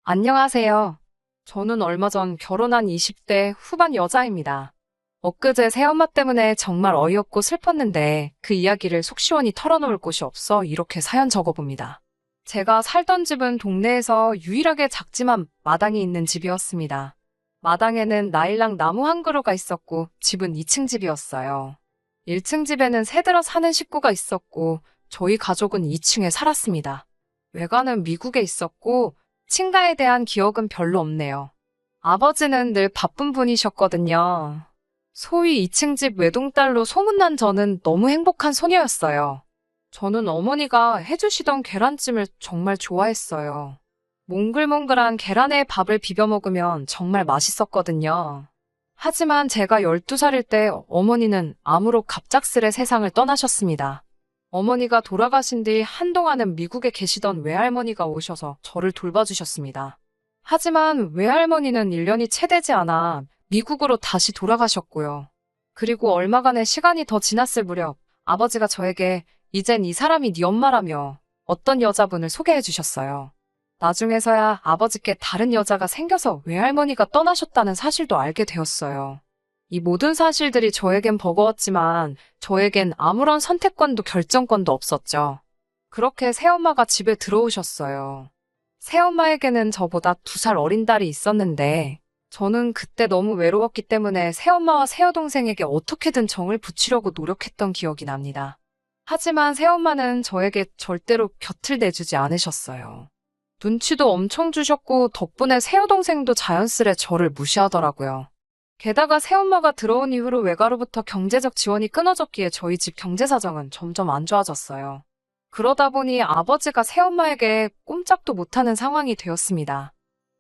안녕하세요. 저는 얼마 전 결혼한 20대 후반 여자입니다. 엊그제 새엄마 때문에 정말 어이없고 슬펐는데 그 이야기를 속 시원히 털어놓을 곳이 없어 이렇게 사연 적어봅니다. 제가 살던 집은 동네에서 유일하게 작지만 마당이 있는 집이었습니다. 마당에는 나일락 나무 한 그루가 있었고 집은 2층 집이었어요. 1층 집에는 새들어 사는 식구가 있었고 저희 가족은 2층에 살았습니다. 외가는 미국에 있었고 친가에 대한 기억은 별로 없네요. 아버지는 늘 바쁜 분이셨거든요. 소위 2층 집 외동딸로 소문난 저는 너무 행복한 소녀였어요. 저는 어머니가 해주시던 계란찜을 정말 좋아했어요. 몽글몽글한 계란에 밥을 비벼 먹으면 정말 맛있었거든요. 하지만 제가 12살일 때 어머니는 암으로 갑작스레 세상을 떠나셨습니다. 어머니가 돌아가신 뒤 한동안은 미국에 계시던 외할머니가 오셔서 저를 돌봐주셨습니다. 하지만 외할머니는 1년이 채 되지 않아 미국으로 다시 돌아가셨고요. 그리고 얼마간의 시간이 더 지났을 무렵 아버지가 저에게 이젠 이 사람이 네 엄마라며 어떤 여자분을 소개해 주셨어요. 나중에서야 아버지께 다른 여자가 생겨서 외할머니가 떠나셨다는 사실도 알게 되었어요. 이 모든 사실들이 저에겐 버거웠지만 저에겐 아무런 선택권도 결정권도 없었죠. 그렇게 새엄마가 집에 들어오셨어요. 새엄마에게는 저보다 2살 어린 딸이 있었는데 저는 그때 너무 외로웠기 때문에 새엄마와 새여동생에게 어떻게든 정을 붙이려고 노력했던 기억이 납니다. 하지만 새엄마는 저에게 절대로 곁을 내주지 않으셨어요. 눈치도 엄청 주셨고 덕분에 새여동생도 자연스레 저를 무시하더라고요. 게다가 새엄마가 들어온 이후로 외가로부터 경제적 지원이 끊어졌기에 저희 집 경제 사정은 점점 안 좋아졌어요. 그러다 보니 아버지가 새엄마에게 꼼짝도 못하는 상황이 되었습니다.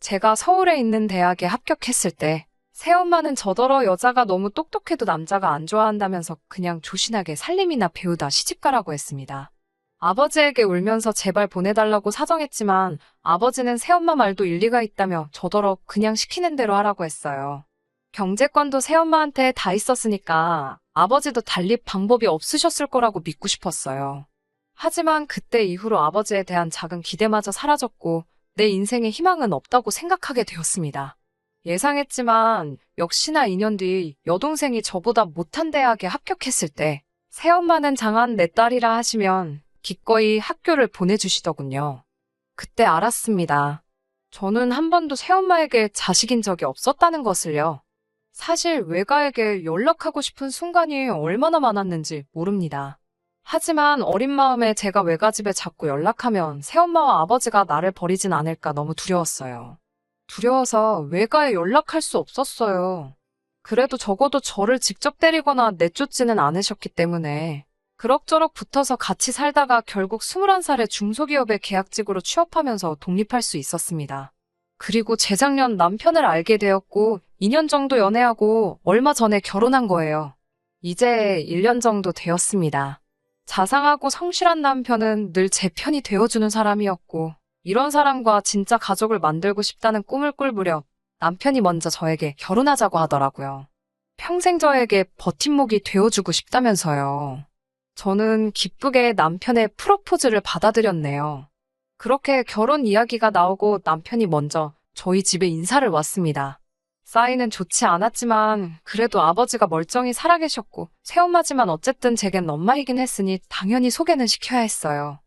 제가 서울에 있는 대학에 합격했을 때 새엄마는 저더러 여자가 너무 똑똑해도 남자가 안 좋아한다면서 그냥 조신하게 살림이나 배우다 시집가라고 했습니다. 아버지에게 울면서 제발 보내달라고 사정했지만 아버지는 새엄마 말도 일리가 있다며 저더러 그냥 시키는 대로 하라고 했어요. 경제권도 새엄마한테 다 있었으니까 아버지도 달리 방법이 없으셨을 거라고 믿고 싶었어요. 하지만 그때 이후로 아버지에 대한 작은 기대마저 사라졌고 내 인생에 희망은 없다고 생각하게 되었습니다. 예상했지만 역시나 2년 뒤 여동생이 저보다 못한 대학에 합격했을 때 새엄마는 장한 내 딸이라 하시면 기꺼이 학교를 보내주시더군요. 그때 알았습니다. 저는 한 번도 새엄마에게 자식인 적이 없었다는 것을요. 사실 외가에게 연락하고 싶은 순간이 얼마나 많았는지 모릅니다. 하지만 어린 마음에 제가 외가 집에 자꾸 연락하면 새엄마와 아버지가 나를 버리진 않을까 너무 두려웠어요. 두려워서 외가에 연락할 수 없었어요. 그래도 적어도 저를 직접 때리거나 내쫓지는 않으셨기 때문에 그럭저럭 붙어서 같이 살다가 결국 21살에 중소기업의 계약직으로 취업하면서 독립할 수 있었습니다. 그리고 재작년 남편을 알게 되었고 2년 정도 연애하고 얼마 전에 결혼한 거예요. 이제 1년 정도 되었습니다. 자상하고 성실한 남편은 늘 제 편이 되어주는 사람이었고 이런 사람과 진짜 가족을 만들고 싶다는 꿈을 꿀 무렵 남편이 먼저 저에게 결혼하자고 하더라고요. 평생 저에게 버팀목이 되어주고 싶다면서요. 저는 기쁘게 남편의 프로포즈를 받아들였네요. 그렇게 결혼 이야기가 나오고 남편이 먼저 저희 집에 인사를 왔습니다. 사이는 좋지 않았지만 그래도 아버지가 멀쩡히 살아계셨고 새엄마지만 어쨌든 제겐 엄마이긴 했으니 당연히 소개는 시켜야 했어요.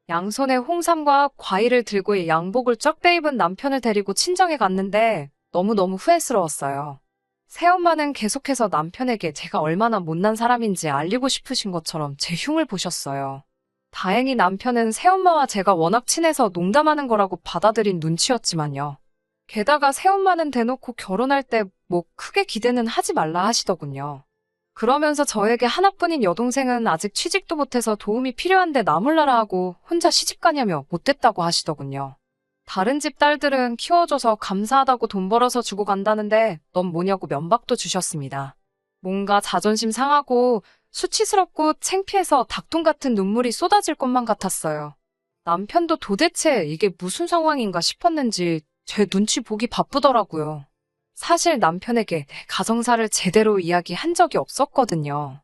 양손에 홍삼과 과일을 들고 양복을 쩍 빼입은 남편을 데리고 친정에 갔는데 너무너무 후회스러웠어요. 새엄마는 계속해서 남편에게 제가 얼마나 못난 사람인지 알리고 싶으신 것처럼 제 흉을 보셨어요. 다행히 남편은 새엄마와 제가 워낙 친해서 농담하는 거라고 받아들인 눈치였지만요. 게다가 새엄마는 대놓고 결혼할 때 뭐 크게 기대는 하지 말라 하시더군요. 그러면서 저에게 하나뿐인 여동생은 아직 취직도 못해서 도움이 필요한데 나 몰라라 하고 혼자 시집가냐며 못됐다고 하시더군요. 다른 집 딸들은 키워줘서 감사하다고 돈 벌어서 주고 간다는데 넌 뭐냐고 면박도 주셨습니다. 뭔가 자존심 상하고 수치스럽고 창피해서 닭똥 같은 눈물이 쏟아질 것만 같았어요. 남편도 도대체 이게 무슨 상황인가 싶었는지 제 눈치 보기 바쁘더라고요. 사실 남편에게 내 가정사를 제대로 이야기한 적이 없었거든요.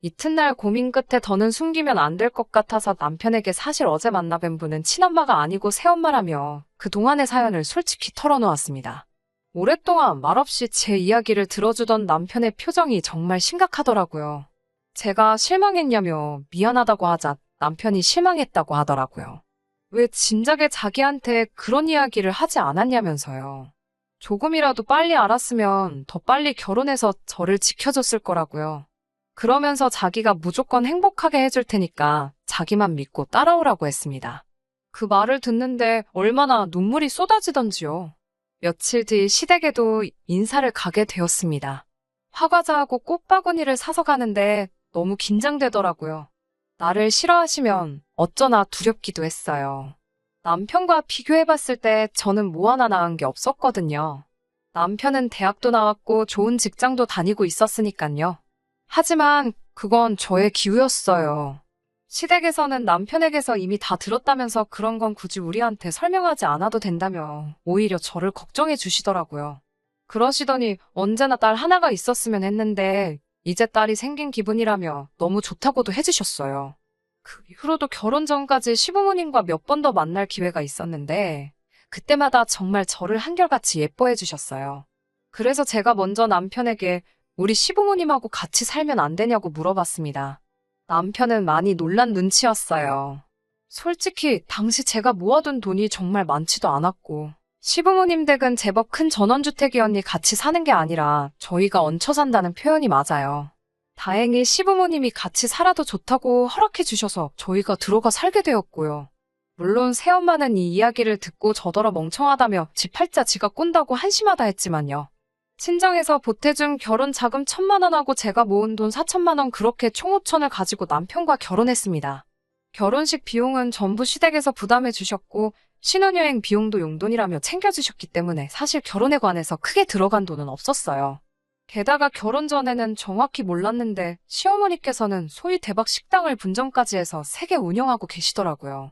이튿날 고민 끝에 더는 숨기면 안 될 것 같아서 남편에게 사실 어제 만나뵌 분은 친엄마가 아니고 새엄마라며 그동안의 사연을 솔직히 털어놓았습니다. 오랫동안 말없이 제 이야기를 들어주던 남편의 표정이 정말 심각하더라고요. 제가 실망했냐며 미안하다고 하자 남편이 실망했다고 하더라고요. 왜 진작에 자기한테 그런 이야기를 하지 않았냐면서요. 조금이라도 빨리 알았으면 더 빨리 결혼해서 저를 지켜줬을 거라고요. 그러면서 자기가 무조건 행복하게 해줄 테니까 자기만 믿고 따라오라고 했습니다. 그 말을 듣는데 얼마나 눈물이 쏟아지던지요. 며칠 뒤 시댁에도 인사를 가게 되었습니다. 화과자하고 꽃바구니를 사서 가는데 너무 긴장되더라고요. 나를 싫어하시면 어쩌나 두렵기도 했어요. 남편과 비교해봤을 때 저는 뭐 하나 나은 게 없었거든요. 남편은 대학도 나왔고 좋은 직장도 다니고 있었으니까요. 하지만 그건 저의 기우였어요. 시댁에서는 남편에게서 이미 다 들었다면서 그런 건 굳이 우리한테 설명하지 않아도 된다며 오히려 저를 걱정해 주시더라고요. 그러시더니 언제나 딸 하나가 있었으면 했는데 이제 딸이 생긴 기분이라며 너무 좋다고도 해주셨어요. 그 이후로도 결혼 전까지 시부모님과 몇 번 더 만날 기회가 있었는데 그때마다 정말 저를 한결같이 예뻐해 주셨어요. 그래서 제가 먼저 남편에게 우리 시부모님하고 같이 살면 안 되냐고 물어봤습니다. 남편은 많이 놀란 눈치였어요. 솔직히 당시 제가 모아둔 돈이 정말 많지도 않았고 시부모님 댁은 제법 큰 전원주택이었니 같이 사는 게 아니라 저희가 얹혀 산다는 표현이 맞아요. 다행히 시부모님이 같이 살아도 좋다고 허락해 주셔서 저희가 들어가 살게 되었고요. 물론 새엄마는 이 이야기를 듣고 저더러 멍청하다며 지 팔자 지가 꼰다고 한심하다 했지만요. 친정에서 보태준 결혼 자금 1,000만 원하고 제가 모은 돈 4천만 원 그렇게 총 5천을 가지고 남편과 결혼했습니다. 결혼식 비용은 전부 시댁에서 부담해 주셨고 신혼여행 비용도 용돈이라며 챙겨주셨기 때문에 사실 결혼에 관해서 크게 들어간 돈은 없었어요. 게다가 결혼 전에는 정확히 몰랐는데 시어머니께서는 소위 대박 식당을 분점까지 해서 3개 운영하고 계시더라고요.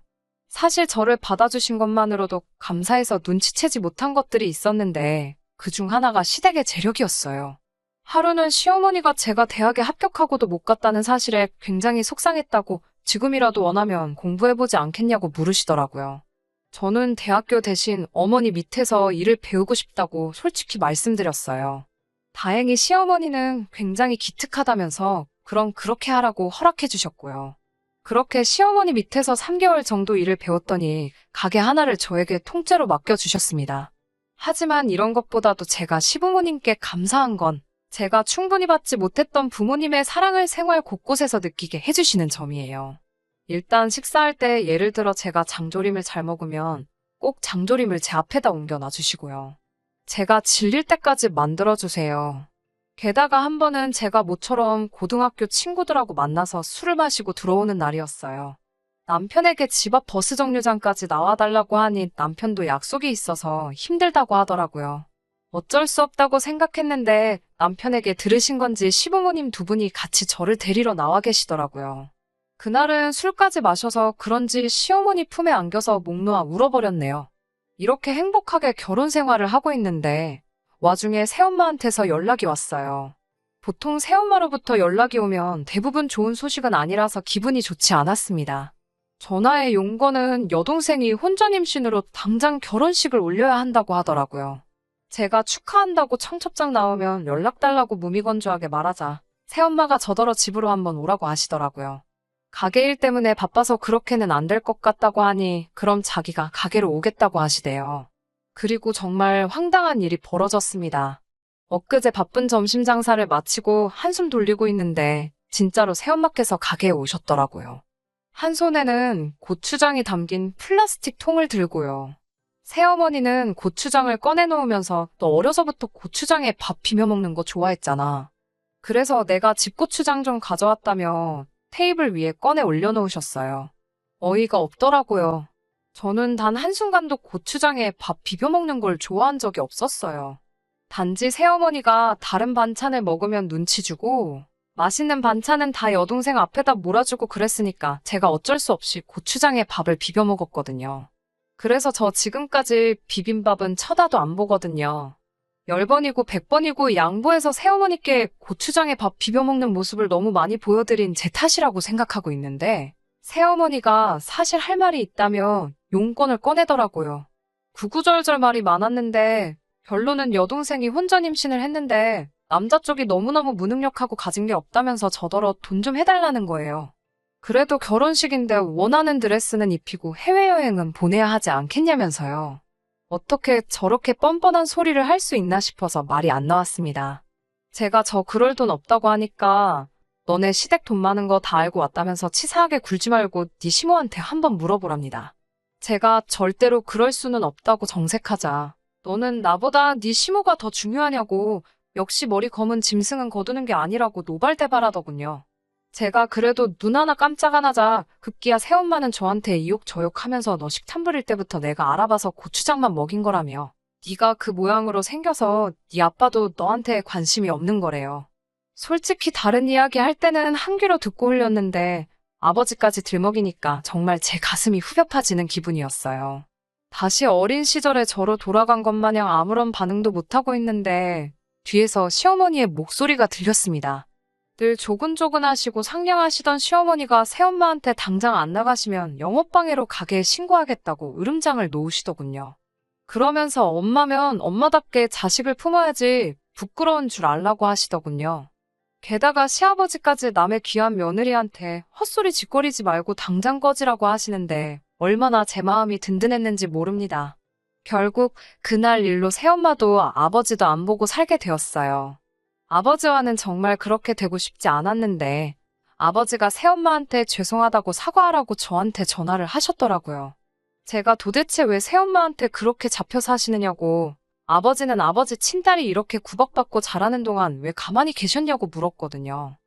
사실 저를 받아주신 것만으로도 감사해서 눈치채지 못한 것들이 있었는데 그중 하나가 시댁의 재력이었어요. 하루는 시어머니가 제가 대학에 합격하고도 못 갔다는 사실에 굉장히 속상했다고 지금이라도 원하면 공부해보지 않겠냐고 물으시더라고요. 저는 대학교 대신 어머니 밑에서 일을 배우고 싶다고 솔직히 말씀드렸어요. 다행히 시어머니는 굉장히 기특하다면서 그럼 그렇게 하라고 허락해 주셨고요. 그렇게 시어머니 밑에서 3개월 정도 일을 배웠더니 가게 하나를 저에게 통째로 맡겨주셨습니다. 하지만 이런 것보다도 제가 시부모님께 감사한 건 제가 충분히 받지 못했던 부모님의 사랑을 생활 곳곳에서 느끼게 해주시는 점이에요. 일단 식사할 때 예를 들어 제가 장조림을 잘 먹으면 꼭 장조림을 제 앞에다 옮겨 놔주시고요. 제가 질릴 때까지 만들어주세요. 게다가 한 번은 제가 모처럼 고등학교 친구들하고 만나서 술을 마시고 들어오는 날이었어요. 남편에게 집 앞 버스 정류장까지 나와달라고 하니 남편도 약속이 있어서 힘들다고 하더라고요. 어쩔 수 없다고 생각했는데 남편에게 들으신 건지 시부모님 2분이 같이 저를 데리러 나와 계시더라고요. 그날은 술까지 마셔서 그런지 시어머니 품에 안겨서 목 놓아 울어버렸네요. 이렇게 행복하게 결혼 생활을 하고 있는데 와중에 새엄마한테서 연락이 왔어요. 보통 새엄마로부터 연락이 오면 대부분 좋은 소식은 아니라서 기분이 좋지 않았습니다. 전화의 용건은 여동생이 혼전 임신으로 당장 결혼식을 올려야 한다고 하더라고요. 제가 축하한다고 청첩장 나오면 연락 달라고 무미건조하게 말하자 새엄마가 저더러 집으로 한번 오라고 하시더라고요. 가게 일 때문에 바빠서 그렇게는 안 될 것 같다고 하니 그럼 자기가 가게로 오겠다고 하시대요. 그리고 정말 황당한 일이 벌어졌습니다. 엊그제 바쁜 점심 장사를 마치고 한숨 돌리고 있는데 진짜로 새엄마께서 가게에 오셨더라고요. 한 손에는 고추장이 담긴 플라스틱 통을 들고요. 새어머니는 고추장을 꺼내놓으면서 너 어려서부터 고추장에 밥 비벼 먹는 거 좋아했잖아. 그래서 내가 집고추장 좀 가져왔다며 테이블 위에 꺼내 올려놓으셨어요. 어이가 없더라고요. 저는 단 한순간도 고추장에 밥 비벼 먹는 걸 좋아한 적이 없었어요. 단지 새어머니가 다른 반찬을 먹으면 눈치 주고 맛있는 반찬은 다 여동생 앞에다 몰아주고 그랬으니까 제가 어쩔 수 없이 고추장에 밥을 비벼 먹었거든요. 그래서 저 지금까지 비빔밥은 쳐다도 안 보거든요. 10번이고 100번이고 양보해서 새어머니께 고추장에 밥 비벼 먹는 모습을 너무 많이 보여드린 제 탓이라고 생각하고 있는데, 새어머니가 사실 할 말이 있다면 용건을 꺼내더라고요. 구구절절 말이 많았는데, 결론은 여동생이 혼전 임신을 했는데, 남자 쪽이 너무너무 무능력하고 가진 게 없다면서 저더러 돈 좀 해달라는 거예요. 그래도 결혼식인데 원하는 드레스는 입히고 해외여행은 보내야 하지 않겠냐면서요. 어떻게 저렇게 뻔뻔한 소리를 할 수 있나 싶어서 말이 안 나왔습니다. 제가 저 그럴 돈 없다고 하니까 너네 시댁 돈 많은 거 다 알고 왔다면서 치사하게 굴지 말고 네 시모한테 한번 물어보랍니다. 제가 절대로 그럴 수는 없다고 정색하자 너는 나보다 네 시모가 더 중요하냐고 역시 머리 검은 짐승은 거두는 게 아니라고 노발대발하더군요. 제가 그래도 눈 하나 깜짝 안 하자 급기야 새엄마는 저한테 이욕저욕하면서 너 식탐 부릴 때부터 내가 알아봐서 고추장만 먹인 거라며 네가 그 모양으로 생겨서 네 아빠도 너한테 관심이 없는 거래요. 솔직히 다른 이야기 할 때는 한 귀로 듣고 흘렸는데 아버지까지 들먹이니까 정말 제 가슴이 후벼 파지는 기분이었어요. 다시 어린 시절에 저로 돌아간 것 마냥 아무런 반응도 못하고 있는데 뒤에서 시어머니의 목소리가 들렸습니다. 늘 조근조근하시고 상냥하시던 시어머니가 새엄마한테 당장 안 나가시면 영업방해로 가게에 신고하겠다고 으름장을 놓으시더군요. 그러면서 엄마면 엄마답게 자식을 품어야지 부끄러운 줄 알라고 하시더군요. 게다가 시아버지까지 남의 귀한 며느리한테 헛소리 짓거리지 말고 당장 꺼지라고 하시는데 얼마나 제 마음이 든든했는지 모릅니다. 결국 그날 일로 새엄마도 아버지도 안 보고 살게 되었어요. 아버지와는 정말 그렇게 되고 싶지 않았는데 아버지가 새엄마한테 죄송하다고 사과하라고 저한테 전화를 하셨더라고요. 제가 도대체 왜 새엄마한테 그렇게 잡혀 사시느냐고 아버지는 아버지 친딸이 이렇게 구박받고 자라는 동안 왜 가만히 계셨냐고 물었거든요.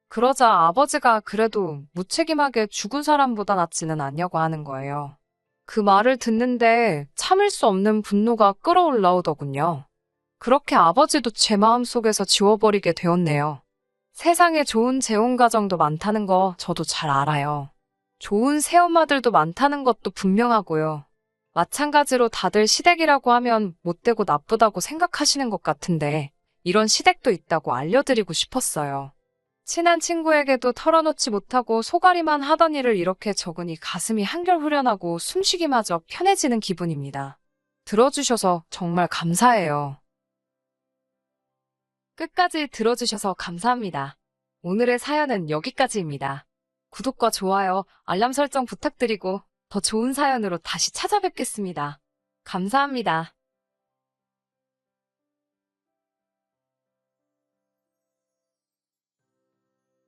그러자 아버지가 그래도 무책임하게 죽은 사람보다 낫지는 않냐고 하는 거예요. 그 말을 듣는데 참을 수 없는 분노가 끌어올라오더군요. 그렇게 아버지도 제 마음속에서 지워버리게 되었네요. 세상에 좋은 재혼 가정도 많다는 거 저도 잘 알아요. 좋은 새엄마들도 많다는 것도 분명하고요. 마찬가지로 다들 시댁이라고 하면 못되고 나쁘다고 생각하시는 것 같은데 이런 시댁도 있다고 알려드리고 싶었어요. 친한 친구에게도 털어놓지 못하고 소가리만 하던 일을 이렇게 적으니 가슴이 한결 후련하고 숨쉬기마저 편해지는 기분입니다. 들어주셔서 정말 감사해요. 끝까지 들어주셔서 감사합니다. 오늘의 사연은 여기까지입니다. 구독과 좋아요, 알람 설정 부탁드리고 더 좋은 사연으로 다시 찾아뵙겠습니다. 감사합니다.